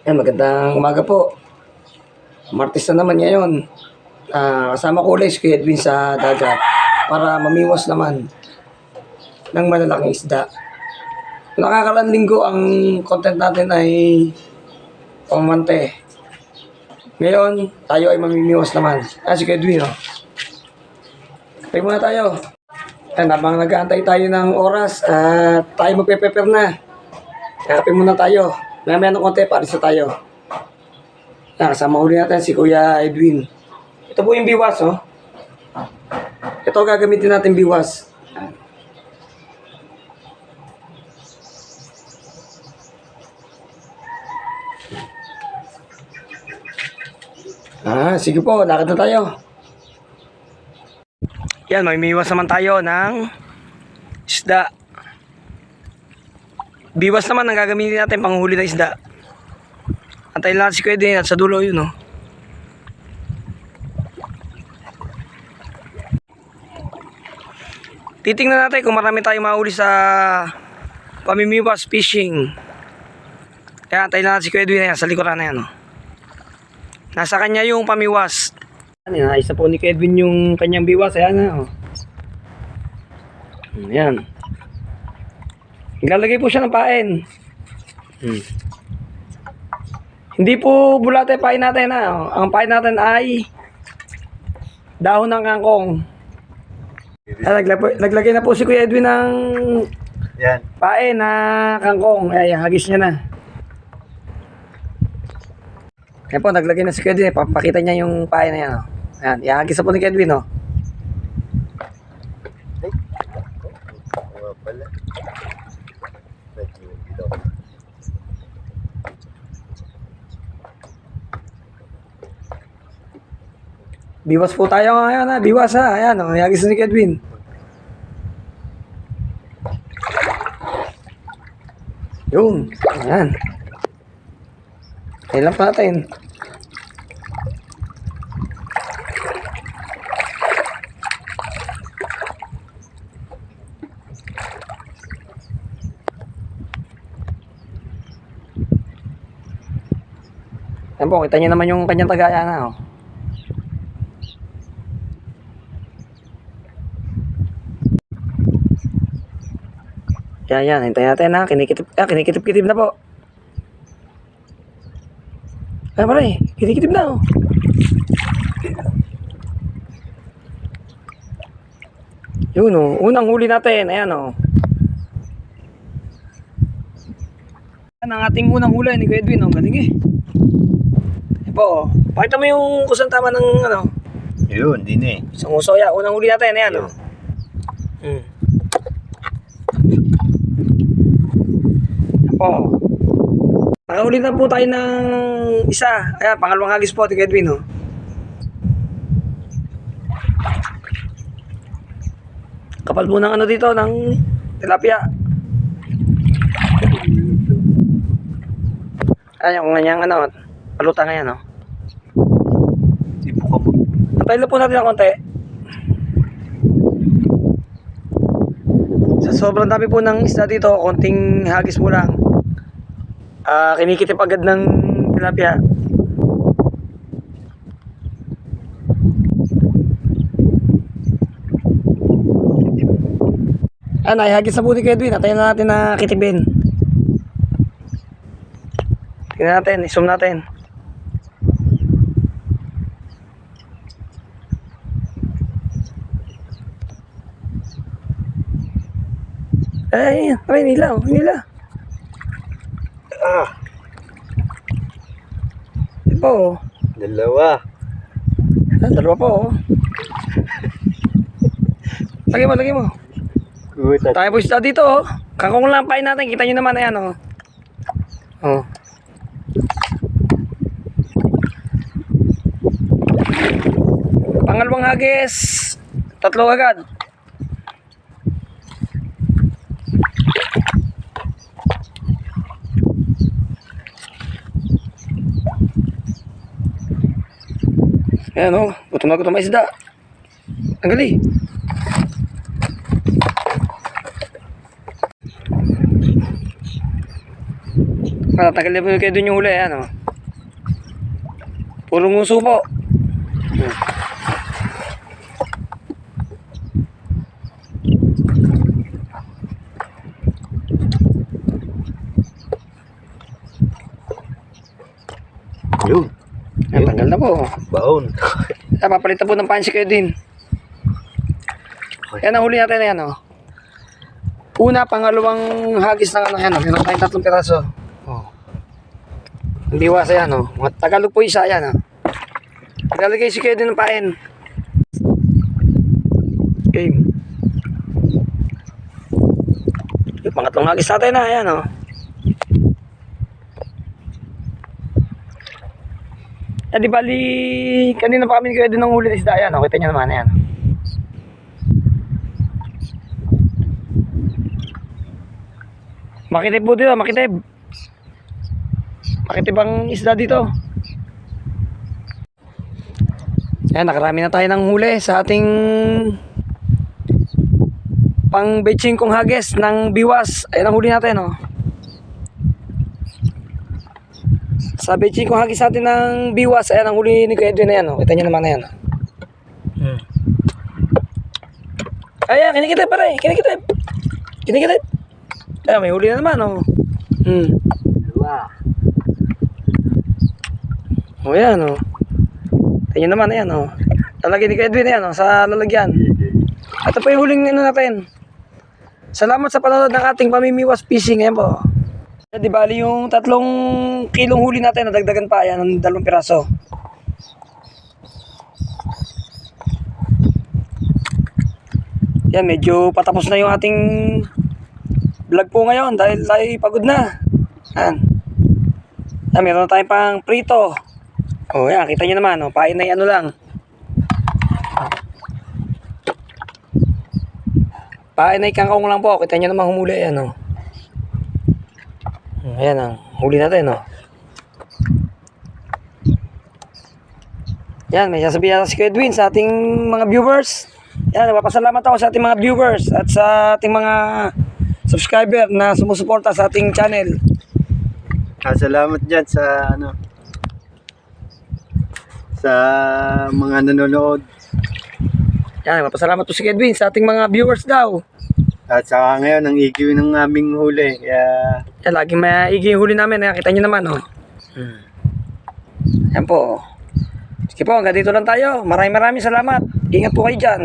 Magandang umaga po. Martes na naman ngayon. Kasama ko ulit si Kuya Edwin sa dagat para mamiwas naman ng malalaking isda. Nakakalang linggo ang content natin ay pamante. Ngayon, tayo ay mamimiwas naman. Si Kuya Edwin, oh. Kape muna tayo. Habang nag-aantay tayo ng oras at tayo magpe-prepare na. Kape muna tayo. Maya ng konti, paris na tayo. Kasama uli natin si Kuya Edwin. Ito po yung biwas, oh. Ito gagamitin natin biwas. Sige po, lakad na tayo. Yan, may biwas naman tayo ng isda. Biwas naman ang gagamitin natin panghuli ng isda. Antayin lang si Kuya Edwin at sa dulo yun, oh. Titingnan natin kung marami tayong mahuli sa pamimiwas fishing. Kaya antayin lang si Kuya Edwin sa likuran na yan, oh. Nasa kanya yung pamiwas. Isa po ni Kuya Edwin yung kanyang biwas. Ayan, oh. Ayan. Ilalagay po siya ng pain. Hindi po bulate pain natin, ha. Ang pain natin ay dahon ng kangkong. Naglagay na po si Kuya Edwin ng pain na kangkong. Ay, hagis niya na. Ayan po, naglagay na si Kuya Edwin. Papakita niya yung pain na yan, oh. Ayan, ihagis na po ni Kuya Edwin, oh. Biwas po tayo ngayon, ha. Biwas, ha. Ayan, oh. Ihagis na ni Kuya Edwin. Yun. Ayan. Ayan lang pa natin. Ayan po, kita nyo naman yung kanyang tagaya na, oh. Yan, hintayin natin, ha. Kinikitip-kitip na po. Ayan pala, kinikitip na, oh. Yun, oh. Unang huli natin, ayan, oh. Yan ang ating unang huli ni Kuya Edwin, oh. Galing, eh. Ayan po, oh. Pakita mo yung kusang tama ng, ano. Yun, din, eh. Isang usoya, unang huli natin, ayan, oh. Oh. Nakahuli na po tayo ng isa. Ayan, pangalawang hagis po, Kuya Edwin, oh. Kapal po ng ano dito, ng tilapia. Ayan, yung kanyang ano, paluta ngayon, oh. Tipo ka po. Antayin na po natin ng konti. Sa sobrang dami po ng isda dito, konting hagis mo lang. Kinikitip agad ng tilapia. Hagis na po ni Kuya Edwin. Atayin na natin na kitipin. Tingnan natin, i-zoom natin. Ay, nila. Ito, oh. Dalawa. Dalawa po, oh. Lagay mo. Good. Tayo po isda dito, oh. Kangkong lang pain natin. Kita nyo naman, ayan, oh. Oh. Pangalawang hagis. 3 agad. Ayan, oh. Gutom na gutom ang isda. Ang gali. Matatagal na po kayo dun yung huli, ano. Puro nguso po. Yun. Tanggal na po. Baon. Papalitan po ng pansi kayo din. Yan ang huli natin na yan, oh. Una, pangalawang hagis ng ano yan, oh. Meron tayong 3 piraso. Oh. Hindi wasa yan, oh. Mga Tagalog po isa yan, oh. Ilalagay si kayo din ng pain. Game. Yung pangatlong hagis natin na, yan, oh. Di bali, kanina pa kami kayo din ng huli na isda yan, oh. Kita nyo naman, yan. Makitib po dito, makitib. Makitib ang isda dito. Yan, nakarami na tayo ng huli sa ating pang betching kong hagis ng biwas. Ayan ang huli natin, oh. Sa betching kong hagis natin ng biwas, ayan ang huli ni Kuya Edwin na yan, oh. Kita nyo naman na yan, oh. Ayan, kinikitib pare, kinikitib. Kinikitib. Ayan, may huli na naman, oh. Dalawa. O yan, oh. Tingnan naman, ayan, oh. Lalagyan ni Kuya Edwin, ayan, oh, sa lalagyan. Ito pa yung huling ano natin. Salamat sa panonood ng ating pamimiwas fishing, ayan po. Di bali yung 3 kilong huli natin, nadagdagan pa, ayan, ng 2 piraso. Yan, medyo patapos na yung ating vlog po ngayon dahil tayo pagod na. Yan. Yan, meron na tayong pang prito. O yan, kita nyo naman, o, pain na ano lang. Pain na kangkong lang po, kita nyo naman humuli, yan, o. Ayan ang huli natin, o. Yan, may sasabihin si Kuya Edwin sa ating mga viewers. Yan, nagpapasalamat ako sa ating mga viewers at sa ating mga subscriber na sumusuporta sa ating channel. Salamat dyan sa ano, sa mga nanonood. Yan, nagpapasalamat po si Kuya Edwin sa ating mga viewers daw. At saka ngayon, ang igiw ng aming huli. Kaya Yan, laging maigi yung huli namin. Yan, kita nyo naman, oh. Yan po. Sige po, hanggang dito lang tayo. Maraming salamat. Ingat po kayo dyan.